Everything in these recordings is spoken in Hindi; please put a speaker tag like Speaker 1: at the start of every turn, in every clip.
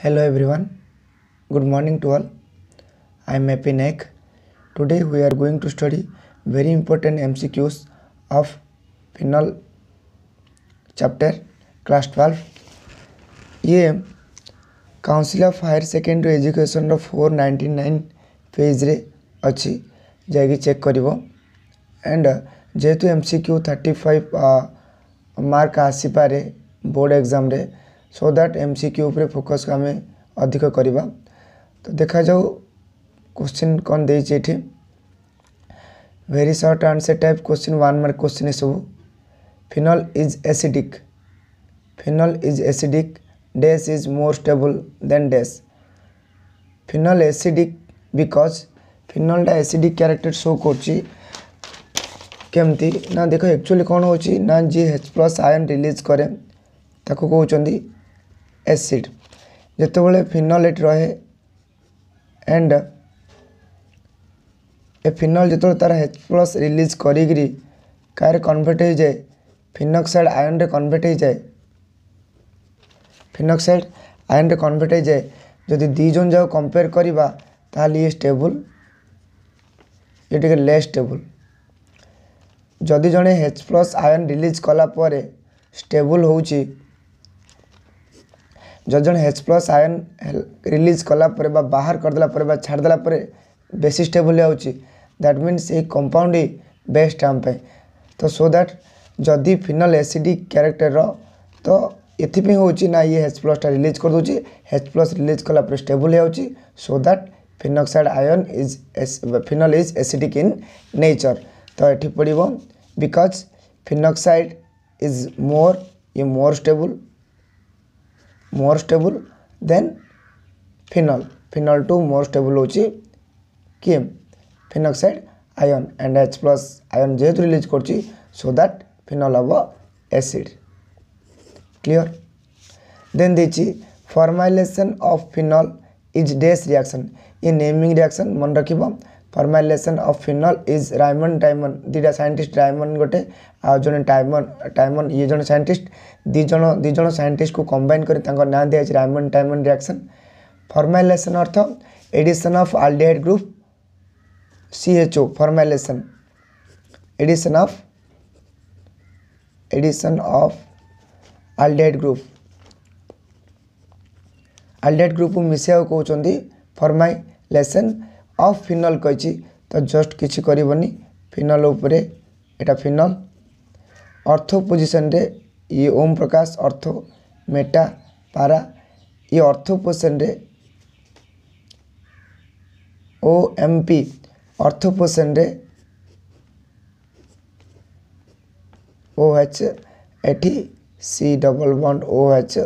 Speaker 1: Hello everyone, good morning to all. I am Happy Naik. Today we are going to study very important MCQs of phenol chapter class 12. ये council of higher secondary education 499 page रे अच्छी जाकि चेक कर एंड जेहेतु MCQ 35 मार्क आसीपे बोर्ड एग्जाम रे सो दैट MCQ उपरे फोकस आम अधिक करवा। तो देखा जाऊ क्वेश्चन कौन देठी very short answer type question 1 mark question सब। Phenol is acidic, phenol is acidic, dash is more stable than dash. Phenol acidic because phenol टा एसिडिक कैरेक्टर शो करची केमती ना। देखो एक्चुअली कौन हो ना जी H+ आयन रिलीज करे ताको कहउचंदी एसिड। जितेबाला फिनॉल एट रहे एंड ए फिनॉल जो तार H+ रिलीज करी कार कन्वर्ट हो जाए फिनॉक्साइड आयन रे कन्वर्ट हो जाए, फिनॉक्साइड आयन रे कन्वर्ट हो जाए। जदि दी जन जाओ कंपेयर करवा ताल ये स्टेबल ये टे लेस स्टेबल। जदि जड़े H+ आयन रिलीज कला परे स्टेबल होउची, जब जन H+ आयन रिलीज कला परे बा बाहर करदेला परे बा छाड़देला परे बेसी स्टेबल होउची, दैट मीन्स ये कंपाउंड ही बेस्ट आम पे। तो सो दैट जदि फिनॉल एसिडिक कैरेक्टर रो तो एथिपे होउची ना ये H+ टा रिलीज कर दोची, H+ रिलीज कला परे स्टेबल होउची, so that phenoxide ion is phenol is acidic in nature. तो एठी पड़िबो बिकॉज फिनॉक्साइड इज मोर ये more stable than phenol. Phenol टू मोर स्टेबल होची कि phenoxide ion and H+ ion जेहेतु रिलीज करची सो दैट फिनॉल हब एसिड। क्लियर। देन देची formylation of phenol is dash reaction. ये नेमिंग रिएक्शन मन रखिबो। Formylation of phenol is Raymond Tiemann, दीटा साइंटिस्ट रायमंड गोटे आ जने टाइमन ये जने साइंटिस्ट दी जन साइंटिस्ट को कंबाइन कर ना दिया रायमंड टाइमन रिएक्शन। फॉर्माइलेशन अर्थ addition of aldehyde group CHO, formylation addition of aldehyde group मिसेआ कहते फॉर्माइलेशन ऑफ फिनॉल कही। तो जस्ट किसी करबनी फिनॉल उपरे एटा फिनॉल ऑर्थो पोजीशन रे ये ओम प्रकाश ऑर्थो मेटा पारा ये ऑर्थो पोजीशन रे OMP ऑर्थो पोजीशन रे OH एठी C डबल बॉन्ड OH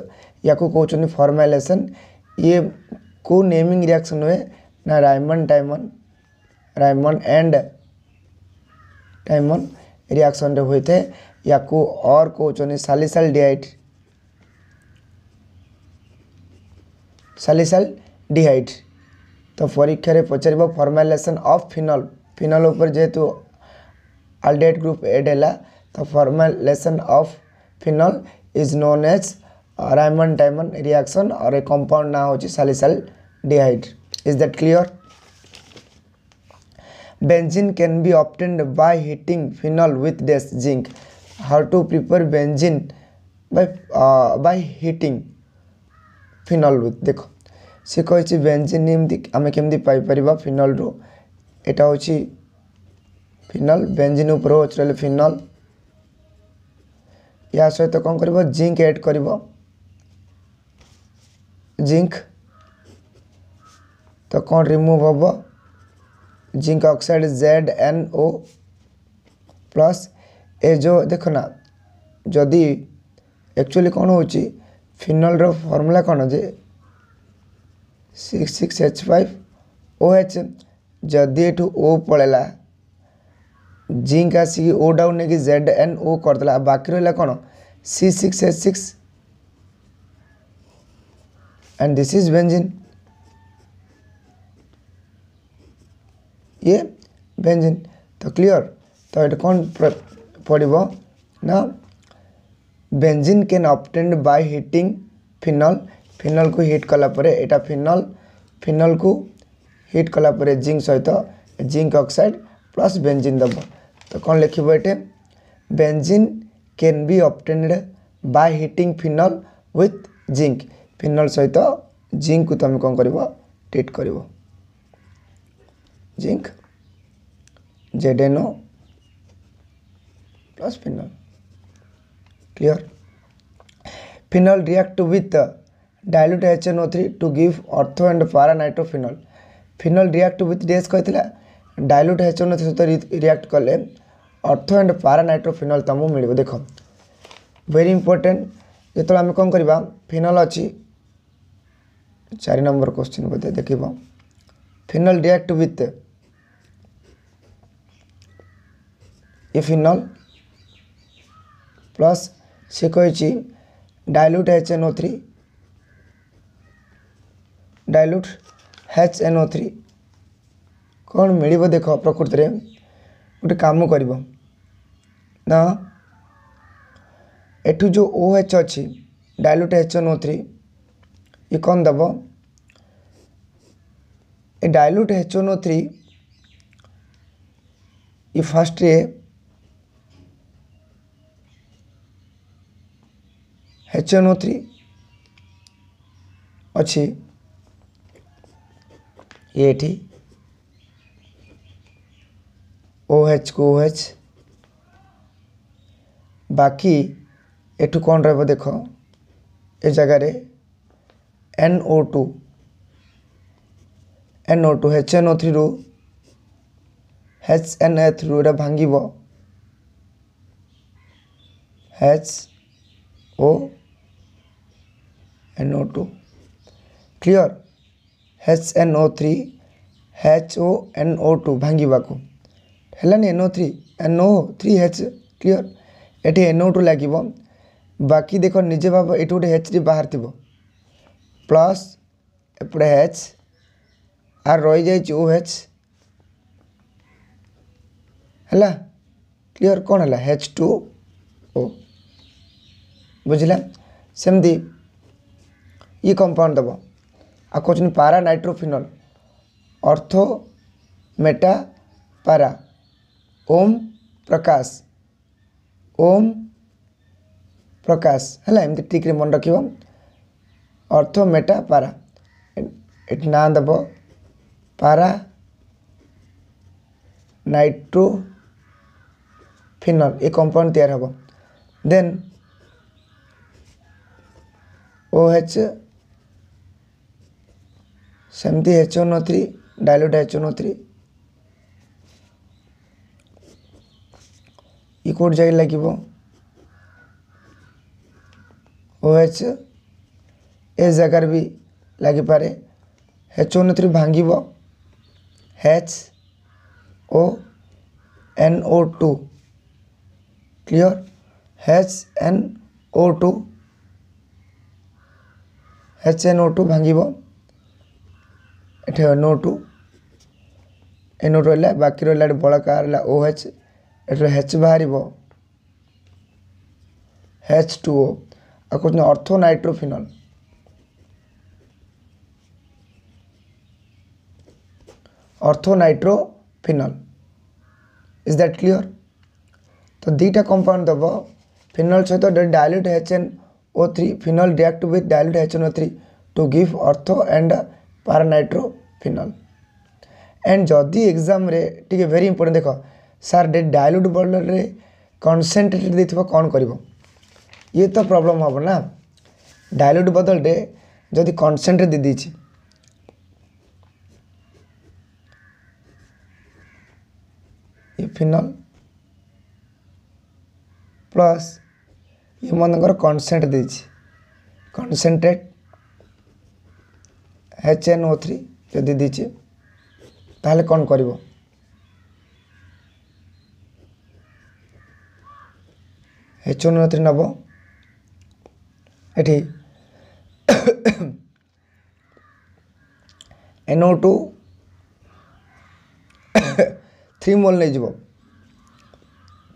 Speaker 1: या को कहते फॉर्माइलेशन। ये को नेमिंग रिएक्शन हुए ना रायमंड एंड टाइमन रिएक्शन रे होते हैं या को और कहते सैलिसाइलडिहाइड। तो परीक्षा रे पचार फॉर्माइलेशन ऑफ फिनॉल, फिनॉल ऊपर जेहेतु अल्डिहाइड ग्रुप एड है तो formylation of phenol is known as Raymond Tiemann reaction और ए कंपाउंड ना होची salicylaldehyde. Is that clear. Benzene can be obtained by heating phenol with dash zinc. How to prepare benzene by heating phenol with देखो सी कही बेंजीन आम केमती पाइपर फिनॉल रू एटा हूँ फिनॉल बेंजीन उपर हो फिनॉल या सहित कौन कर जिंक ऐड कर जिंक तो कौन रिमूव हम जिंक ऑक्साइड ZnO प्लस ए जो देख ना जदि एक्चुअली कौन हो फिनॉल रो फॉर्मूला कौन जे 6,6H5OH जदि एठू O पड़ेला जिंक आसिक O डाउन नहीं ZnO करदेला बाकी रहा कौन C6H6 and this is benzene. ये बेंजीन तो क्लियर। तो ये कौन पड़ो ना benzene can obtained by heating phenol phenol को हिट कला परे एटा फिनल को हिट कला परे जिंक सहित जिंक ऑक्साइड प्लस बेंजीन दब तो कौन लिखिबो एटे benzene can be obtained by heating phenol with zinc phenol सहित जिंक को तुम कौन करिवो ट्रीट करिवो zinc ZnO plus phenol clear phenol react with dilute HNO3 to give ortho and para nitrophenol phenol react with dash कहथिला dilute HNO3 सहित react कले ortho and para nitrophenol तमु मिलिबो देखो very important जेतो हम कोन करबा phenol अछि 4 नंबर क्वेश्चन बते देखिबो phenol react with इफिनल प्लस से कही डाइल्यूट HNO3 कौन मिल देख प्रकृति में गोटे काम कर ना एठू जो OH अच्छी डाइल्यूट HNO3 ये कौन दब ए डाइल्यूट HNO3 ये फर्स्ट रे HNO3 अच्छी ये OH को OH बाकी एठू कौन रहा देख ए जगह रे NO2 HNO3 रू HNF रू एटा भांगिबो HONO2 क्लियर HNO3 HONO2 भांगिबा को हेलानी NO3H क्लियर एटी NO2 लागिबो बाकी देखो निजे भाव एटी गोटे H बाहर थिबो प्लस एपड़े H आर रही जाय OH हला क्लियर कौन है H2O बुझला सेमती ये कंपाउंड दब आ कहते पारा नाइट्रोफिनल ऑर्थो मेटा पारा ओम प्रकाश है एमती ठीक मन रख ऑर्थो मेटा पारा ये ना दब पारा नाइट्रोफिनल ये कंपाउंड तैयार हम देन OH सेमती HNO3 डाइल्यूट HNO3 ये कोड जाए लगे OH ए जगह भी लगी पारे HNO3 भांगिब HONO2 clear HNO2 भांगिब एठे NO2 रहा बाकी रहा बड़का रहा OH एठे H बाहर H2O आ कहते ortho nitrophenol is that clear तो दीटा कंपाउंड दब फिनल सहित dilute HNO3 phenol react with dilute HNO3 to give ortho and paranitrophenol and जदि एग्जाम रे टी वेरी इंपोर्टेंट देख सार डाइल्यूट बदल रे कनसेंट्रेटेड देथिबो कौन करिवो ये तो प्रॉब्लम हम ना डाइल्यूट बदल रे जदि कनसेंट्रेट दे दीची ये फिनल प्लस ये मनकर कनसेंट देची कनसेंट्रेट HNO3 जदि दीची ताहले कौन करिवो HNO3 नब एठी NO2 3 मोल नहीं जीवो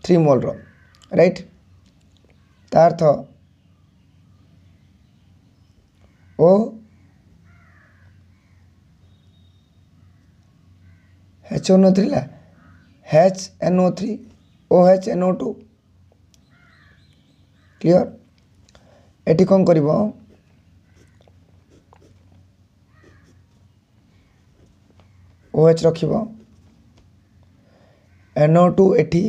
Speaker 1: 3 मोल रो राइट तार्थ ओ HNO3 ला HNO3 OHNO2 क्लियर एटी कौन कर OH रख NO2 eighty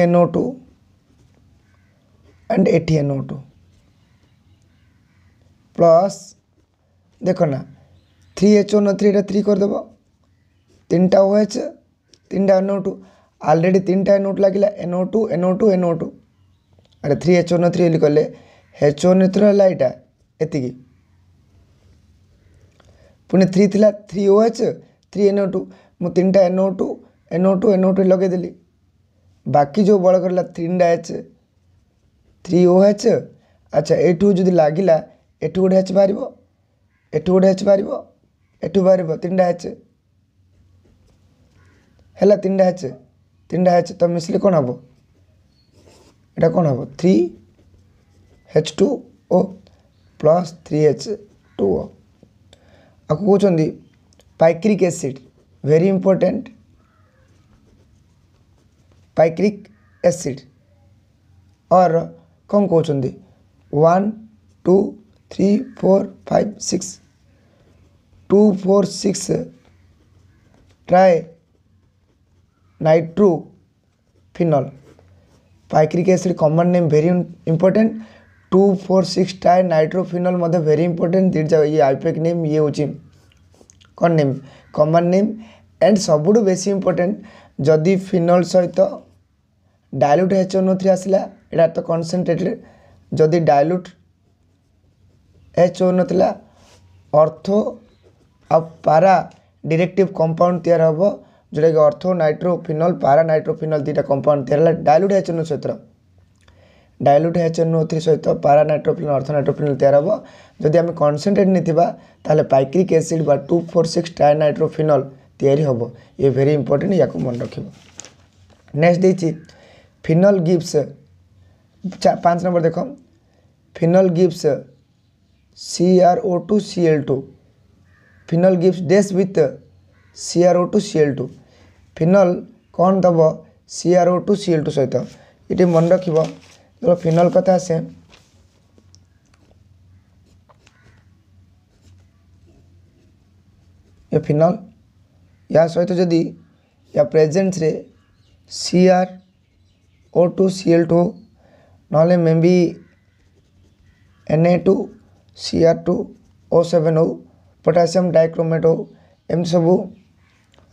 Speaker 1: NO2 and NO2 plus देखो ना 3HNO3 3 करदेव 3टा OH 3टा NO2 already 3टा NO2 लगे NO2 NO2 NO2 अरे 3HNO3 कले HNO3 है यहाँ एति पुणी 3 थिला 3OH 3NO2 मु 3टा NO2 NO2 NO2 लगेदेली बाकी जो बड़ करला 3टा H 3OH अच्छा एठू जदि लागिला एठू गोटे H बाहर एठू गोटे H बाहर एठू बाहर 3टा H है 3टा H तो मिसले कौन हम यहाँ कौन हम 3H2O प्लस 3H2O आपको कहते पाइक्रिक एसिड वेरी इंपोर्टेंट पाइक्रिक एसिड और कौन कहते 1 2 3 4 5 6 2 4 6 trinitrophenol picric acid common name very important 2 4 6 trinitrophenol मध्य वेरी इंपोर्टेंट ये आईपीएक नेम ये हूँ कौन नेम कॉमन नेम एंड सबुठ बेसी इंपोर्टेंट जदि फिनल सहित डाइल्यूट HNO3 आसला यहाँ तो कनसेंट्रेटेड जदि डाइल्यूट HNO नथिला ऑर्थो आ पारा डायरेक्टिव कंपाउंड तैयार हम जोटा कि ऑर्थो नाइट्रोफिनल पारा नाइट्रोफिनल दुटा कंपाउंड तैयार है डाइल्यूट HNO सहित डाइल्यूट HNO3 सहित पारा नाइट्रोफिनल ऑर्थो नाइट्रोफिनल तैयार हम जदि आम कनसेंट्रेट नहीं पाइक्रिक एसिड बा 2,4,6 ट्राई नाइट्रोफिनल तैयारी हम ये वेरी इंपोर्टेंट या मन रख नेक्स्ट देखिए फिनल गिव्स 5 नंबर देख phenol gives CrO2 Cl2 phenol gives dash with CrO2 Cl2 phenol कौन दब CrO2 Cl2 सहित ये मन रख जो फिनल कथा आसे ये फिनल या सहित जदि या प्रेजेंस रे CrO2 Cl2 ना may be Na2 Cr2 O7 हो पोटासियम डाइक्रोमेट हो एम सब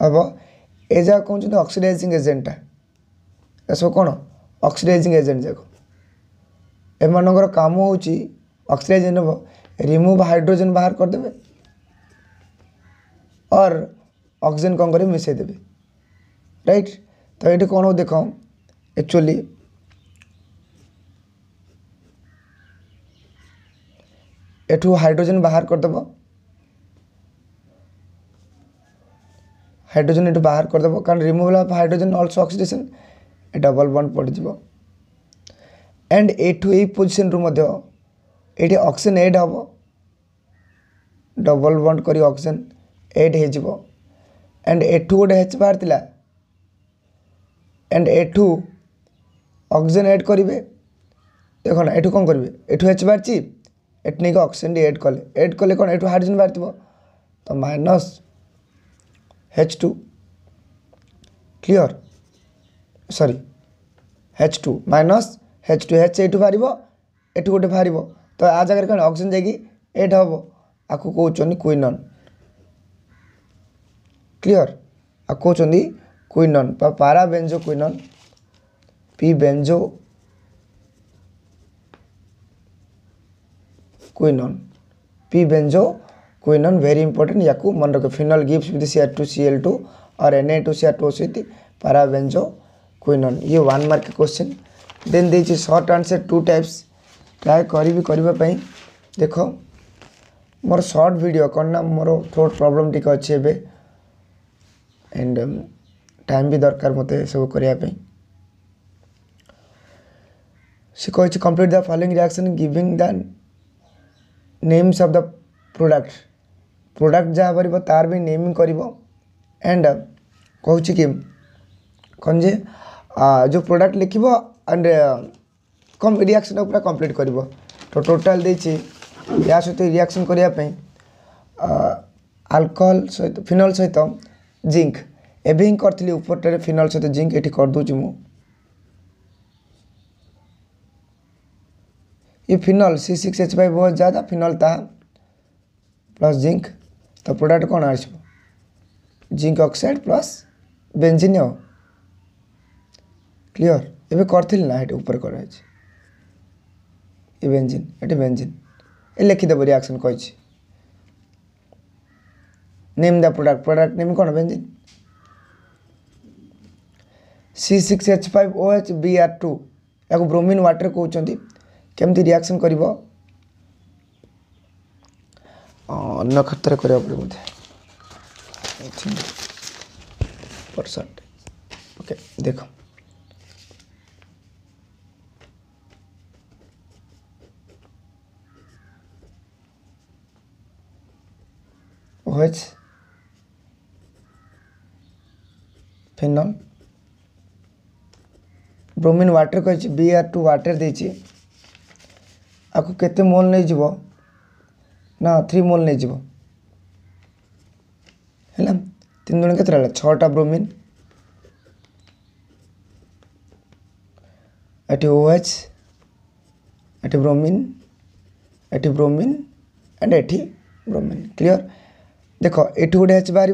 Speaker 1: हम ए जा कहते ऑक्सीडाइजिंग एजेंटा सब कौन ऑक्सीडाइजिंग एजेंट जाक एमनकर काम हो ऑक्सीडाइजिंग हम रिमूव हाइड्रोजन बाहर करदे और ऑक्सीजन कौन करें मिसईदेवे राइट तो ये कौन हो देख एक्चुअली एठू हाइड्रोजन बाहर करदेव हाइड्रोजन एठू बाहर करदेव कारण removal of hydrogen also oxidation double bond पड़ जाव एंड एठू ए पोजिशन रु ये ऑक्सीजन एड हम डबल बॉन्ड करी ऑक्सीजन एड हो एंड एठू गोटे H बाहर थिला एंड एठू ऑक्सीजन एड करेंगे देखो ना एठू कौन करेंगे एठू H बाहर एट नहीं ऑक्सीजन एड कले कौन एठू हाइड्रोजन बाहर थो तो minus H2 clear sorry H2 minus H2 H एठू बाहर एठू गोटे बाहर तो आ जगह कौन ऑक्सीजन जाकि एड हम आपको कहते क्विनन क्लियर आ कहते quinone para benzoquinone p benzoquinone p benzoquinone very important या मन रख फिनल गिव्स विथ Cr2Cl2 और Na2Cr2 सहित पारा बेंजो क्विनन ये 1 मार्क क्वेश्चन देन देखिए शॉर्ट आंसर 2 टाइप्स ट्राए करने देख मोर शॉर्ट वीडियो कौन ना मोर थ्रोट प्रॉब्लम टी अच्छे एंड टाइम भी दरकार मत सब करने सी कही complete the following reaction giving the names of the product product जहाँ पर तार भी नेमिंग कर एंड कहूँ कि कौन जे जो प्रोडक्ट लिख एंड कम रिएक्शन पूरा कंप्लीट कर तो टोटाल देछि या सहित रिएक्शन करने अल्कोहल सहित फिनल सहित जिंक एवं ही करी ऊपर फिनल सहित जिंक ये करदे मु ये फिनल C6H5 ज़्यादा फिनल ता प्लस जिंक तो प्रोडक्ट कौन आस zinc oxide plus benzene clear एवं करी ना ये ऊपर कर बेंजीन ये बेंजीन ये लिखिदेव रिएक्शन कही नेम द प्रोडक्ट नेम कौन बेंजीन C6H5OH Br2 या ब्रोमीन वाटर कहते केमती रिएक्शन कर अन्य खातर करा परसेंट ओके देख OH फिनल ब्रोमीन वाटर कही Br2 वाटर देछि आपको केते मोल नहीं जीवो ना 3 मोल नहीं जीवो है 3 दुण के 6टा ब्रोमीन एटी OH एटी ब्रोमीन एंड एटी ब्रोमीन क्लियर देख एटी गोटे H बाहर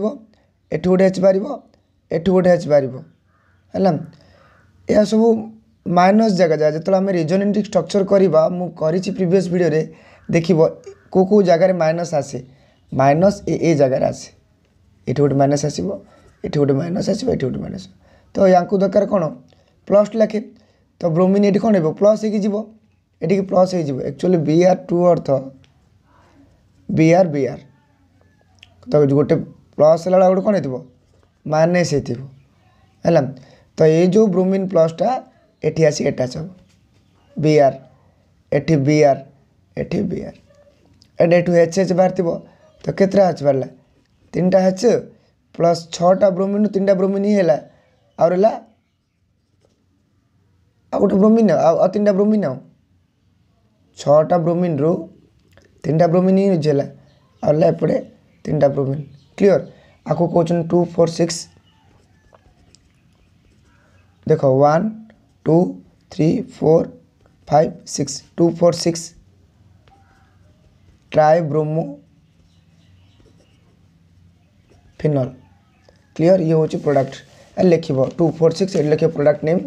Speaker 1: एटी गोटे H बाहर एटी गोटे H बाहर है यह सब माइनस जगह जाए जो आम रिजोनेटिंग स्ट्रक्चर करवा मुझे प्रीवियस वीडियो रे देख को जगार माइनस आसे माइनस ए जगार आसे ये गोटे माइनस आसो ये गोटे माइनस आसो ये गोटे माइनस तो या दरकार कौन प्लस लिखे तो ब्रोमीन ये कौन हो प्लस होगी प्लस हो एक्चुअली Br2 अर्थ Br तो गोटे प्लस है गोटे कौन हो माइनस है तो ये जो ब्रोमीन प्लसटा एटी आसी एटाच हम Br एटी Br एंड एटू H बाहर तो केतरा H बाहर 3टा H प्लस 6टा ब्रोमीन 3टा ब्रोमीन ही है और गोटे ब्रोमीन आ 3टा ब्रोमीन 6टा ब्रोमीन रू 3टा ब्रोमीन ही यूज है और एपटे 3टा ब्रोमीन क्लियर आपको कहते 2 4 6 देखो 1 2 3 4 5 6 2 4 6 ट्राई ब्रोमो फिनल क्लियर ये हूँ प्रोडक्ट लिख 2 4 6 लिख product name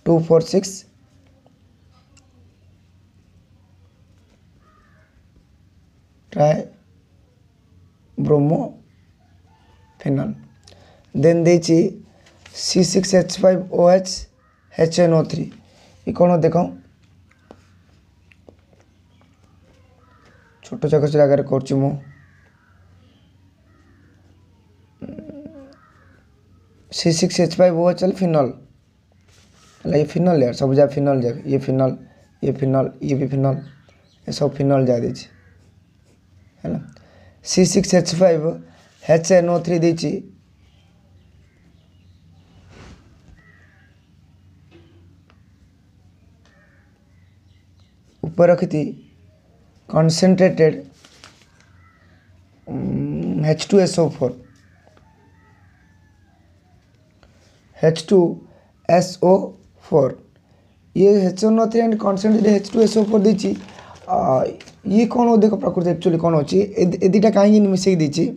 Speaker 1: 2 4 6 tribromophenol then देची C6H5OH HNO3 ये कौन देख छोट चक जगार कर C6H5OH फिनल ये फिनल यार सब जा फिनल जा ये फिनल ये फिनल ये भी फिनल ये सब फिनल जा देछि है ना C6H5HNO3 देछि ऊपर रखी थी concentrated H2SO4 ये HNO3 एंड concentrated H2SO4 देछि ये कौन हो देखो प्रकृति एक्चुअली कौन होची ए दुटा कहीं मिसेक देछि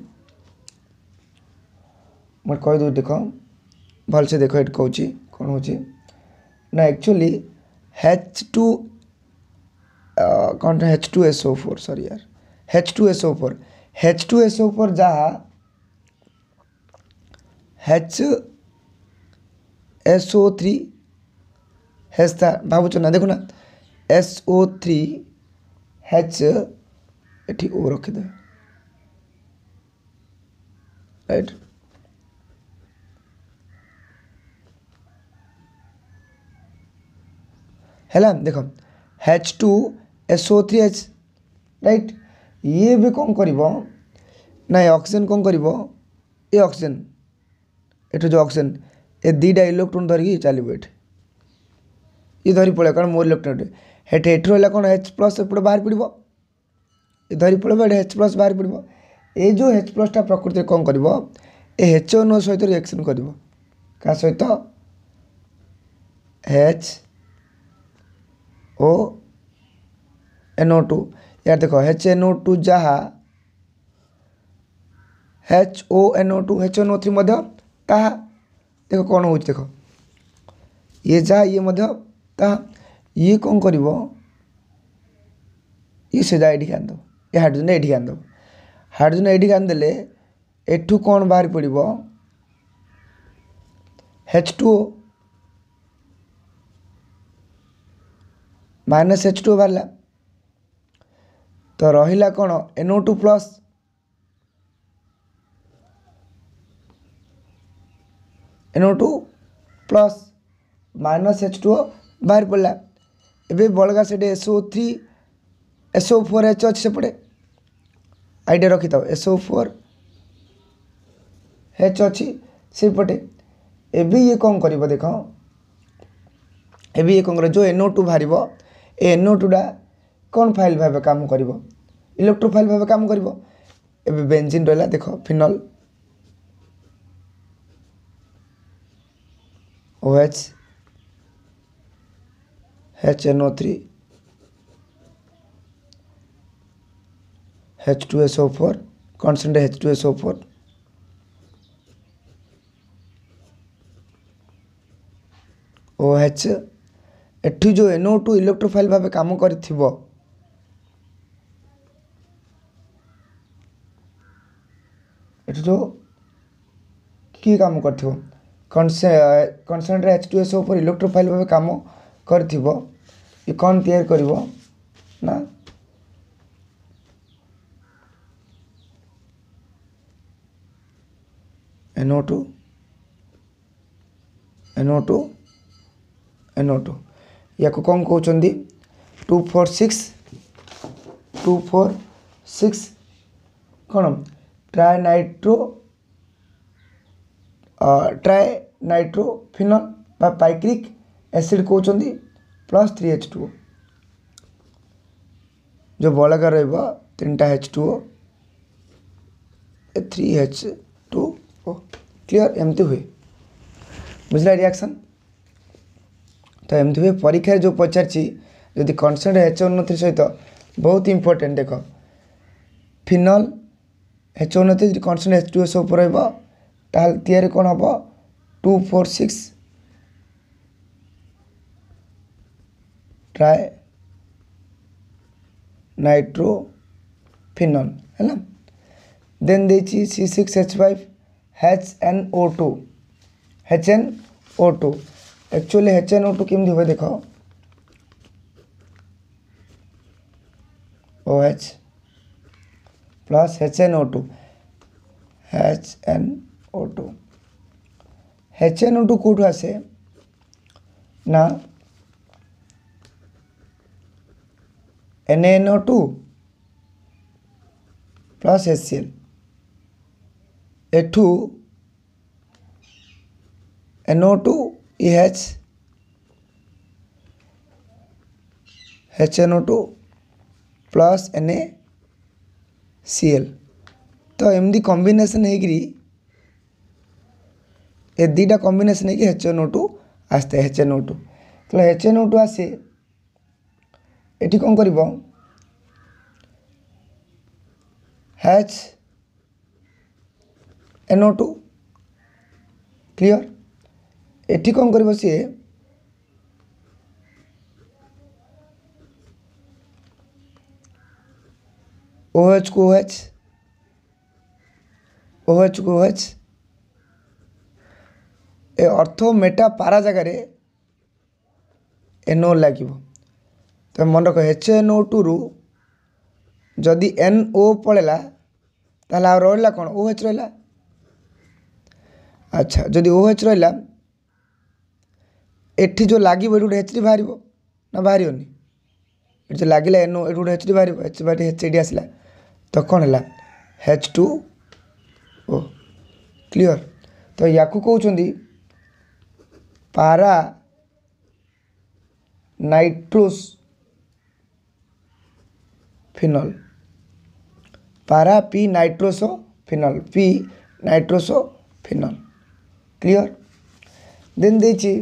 Speaker 1: मत कह दो देख भल से देख ये कहूँ कौन हो ना एक्चुअली H2 कौन H2SO4 सॉरी यार H2SO4 जहाँ HSO3 हेस्ता भावुच ना देखो ना SO3 H एठी ओ रखिदे राइट है देख H2SO3H राइट ये भी कौन कर ना ऑक्सीजन कौन कर ये ऑक्सीजन एठू जो ऑक्सीजन ए दुईटा इलेक्ट्रॉन धरिकी चलो ये धरी पड़े कारण मोर इलेक्ट्रॉन हेठ एठू रहा कौन H+ एपटे बाहर पड़ो ये धरी पड़े H+ बाहर पड़ो ये जो H+ टा प्रकृति कौन कर HNO सहित रिएक्शन कर क्या सहित HONO2 यार देख HNO2 जहाँ HONO2 HNO3 मध्य ताहा देख कौन हो देख ये जहाँ ये मध्य ताहा ये कौन कर ये से जा ये आनद ये हाइड्रोजन ये आनद हाइड्रोजन ये आनदेले एठू कौन बाहर पड़ो H2O -H2O बाहर तो रहा कौन NO2 plus NO2 plus -H2O बाहर पड़ा एवं बलगा से SO3 SO4H अच्छे सेपटे आइडिया रखी था SO4H अच्छी सेपटे एवं ये कौन कर देख एवं ये कौन कर जो NO2 बाहर ए NO2 टा कौन फाइल भाव काम कर इलेक्ट्रोफाइल भाव काम कर बेंजीन रहा देख final OH HNO3 H2SO4 concentrate H2SO4 OH एठी जो NO2 इलेक्ट्रोफाइल भाव काम कर जो कि काम कर कॉन्सेंट्रेट H2SO4 इलेक्ट्रोफाइल भाव काम कर ये कौन तैयार कर ना NO2 या को कौन कहते 246 कौन ट्राइनाइट्रोफिनल पाइक्रिक एसिड कहते प्लस 3H2O जो बलगा रहा H2O 3H2O क्लियर एमती हुए बुझला रिएक्शन तो एमती हुए परीक्षा जो पचारि जदि कॉन्सेंट्रेट HNO3 सहित बहुत इंपोर्टेंट देख फिनल HNO3 कॉन्सेंट्रेट H2SO पर तैयारी कौन हम 246 ट्राई नाइट्रोफिनल है देन देखिए C6H5 HNO2 एक्चुअली HNO2 केमती हुए देख OH प्लस HNO2 कौटू आसे ना NaNO2 plus HCl एठू NO2 EH HNO2 plus NaCl तो एमती कॉम्बिनेशन होगी ए दुईटा कॉम्बिनेशन होगी HNO2 आसते HNO2 तो HNO2 आसे एटी कौन कर HNO2 क्लियर एटी कौन कर सी OH को OH ए ऑर्थो मेटा पारा जगार NO लगे तो मन रख HNO2 रु जदि NO पड़ेगा ताला रहा कौन OH रहा अच्छा जदि OH रहा एठी जो लगे गोटे H3 बाहर ना बाहर ये जो लगे एनो ये गोटे एच बाहर एच बार एच डी आसला तो कौन है H2O क्लियर। तो या कहते para nitrosophenol para p nitrosophenol p nitrosophenol clear. Then देची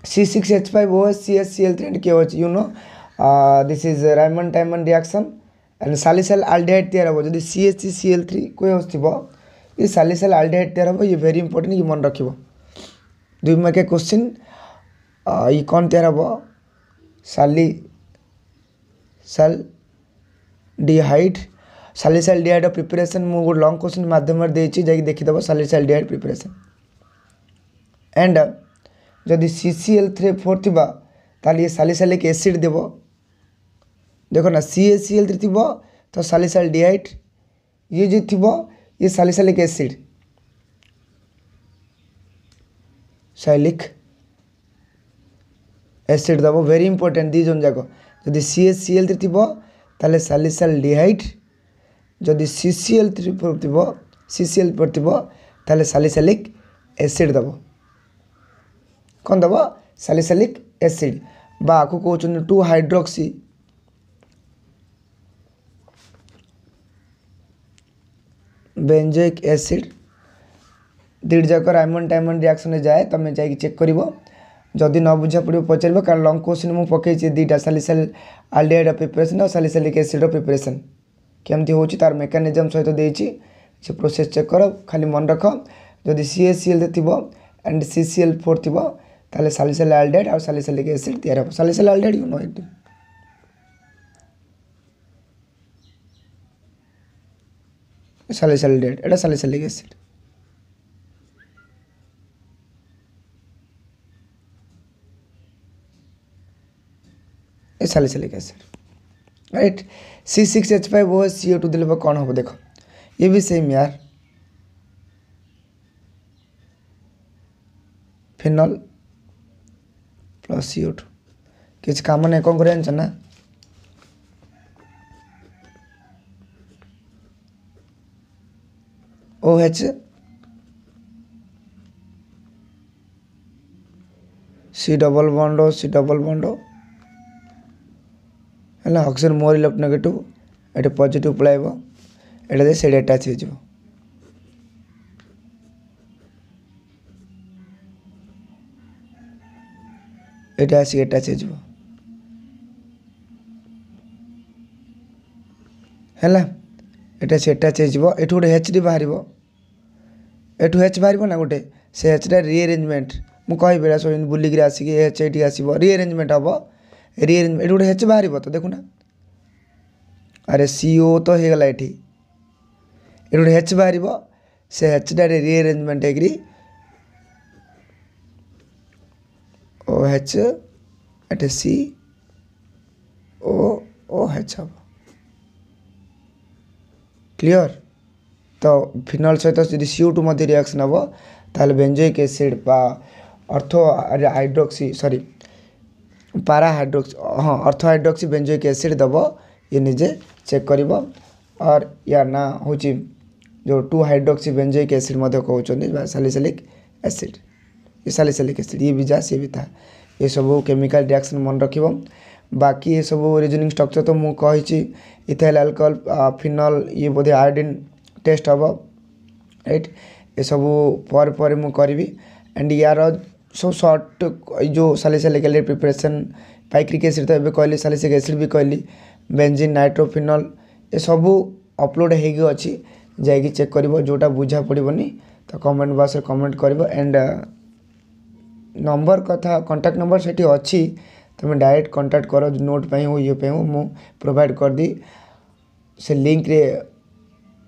Speaker 1: C6H5OH CHCl3 and KOH you know this is Raymond Diamond reaction and salicyl aldehyde तैयार हो जदि CHCl3 कोई होस्तिबो ये salicyl aldehyde तैयार हो ये वेरी इंपोर्टेंट ये मन रखिबो 2 मार्क के क्वेश्चन ये कौन तैयार हो salicyl aldehyde प्रिपरेशन मु गो लॉन्ग क्वेश्चन माध्यम रे देछि जाई देखि दबो salicyl aldehyde प्रिपरेशन एंड जदि CCl4 थिबा ताली ये सैलिसिलिक एसिड देव देखो ना CaCl3 थिबो तो सैलिसिल डिहाइड ये जो थिबो ये सैलिसिलिक एसिड सैलिक एसिड दबो वेरी इंपोर्टेंट दी जोन जाको जदि CaCl3 थिबो ताले सैलिसिल डिहाइड जदि CCl4 थिबो ताले सैलिसिलिक एसिड दबो कौन दबो सैलिसिलिक एसिड बा को कहउछन 2 हाइड्रोक्सी बेंजोइक एसिड दीड जाक रायमंड टाइमंड रिएक्शन में जाए तमें जाई चेक करिवो जदि न बुझा पड़ो पचारबो कारण लॉन्ग क्वेश्चन मु पकेछि दीटा सैलिसिल एल्डिहाइड प्रिपरेशन और सैलिसिलिक एसिड प्रिपरेशन केमती होछि तार मेकानिज्म सहित देछि से प्रोसेस चेक करो खाली मन रख जदि CaCl थिबो एंड CCl4 थिबो ताले सैलिसिल एल्डिहाइड और सैलिसिलिक एसिड तैयार हो salicylaldehyde you know it salicylaldehyde एटा सैलिसिलिक एसिड ए salicylic acid right C6H5OH CO2 दिले कौन हो देखो ये भी सेम यार फिनल प्लस CO2 किसी काम नहीं कौन करें ना OH C डबल बॉन्ड है ऑक्सीजन मोर इलेक्ट्रोनेगेटिव ये पॉजिटिव पलाइब ये से अटैच हो एटा आसी अटैच हो एटा से अटैच हो गोटे एचडी बाहर एठू एच बाहर ना गोटे से एचटा रिअरेंजमेंट मुझे सब बुलिक आसिक एच ये आसो रिअरेंजमेंट हम रिअरेंजमेंट ये गोटे एच बाहर तो देखुना अरे CO तो होगला ये गोटे एच बाहर से एचटा रिअरेंजमेंट होगी OH एट COOH हम क्लियर तो फिनल सहित जब CO2 मध्य रिएक्शन हम ताल बेंजोइक एसिड अर्थो हाइड्रोक्सी सॉरी पारा हाइड्रोक्सी हाँ अर्थो हाइड्रोक्सी बेंजोइक एसिड दब ये निजे चेक कर और या ना हूँ जो 2 हाइड्रोक्सी बेंजोइक एसिड कहते सैलिसिलिक एसिड ये सैलिसिलिक एसिड ये भी जा सी भी था ये सब केमिकल रिएक्शन मन रख बाकी ये सब रीजनिंग स्ट्रक्चर तो मुझे कही इथाइल अल्कोहल फिनल ये बोधे आयोडीन टेस्ट हम राइट ये सब पर मुझे करी एंड यार सब सर्ट जो सैलिसिलिक एसिड प्रिपरेशन पाइक्रिक एसिड तो ये कहली सैलिसिलिक एसिड भी कहली बेंजीन नाइट्रोफिनल ये सब अपलोड होगी अच्छी जाइए चेक कर जोटा बुझा पड़ोनी तो कमेंट बॉक्स में कमेंट कर एंड नंबर कथा कांटेक्ट नंबर से अच्छी तुम डायरेक्ट कांटेक्ट कर नोट पे हो ये हो मु प्रोवाइड कर दी से लिंक रे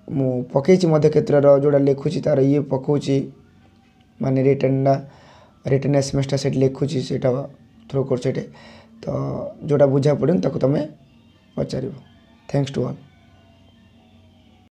Speaker 1: मु पकई केतर जोड़ा लिखुची तार ये पकाऊँची माने रिटर्न सेमेस्टर से लिखुची से थ्रो कर तो जोटा बुझा पड़े तुम पचार थैंक्स टू ऑल।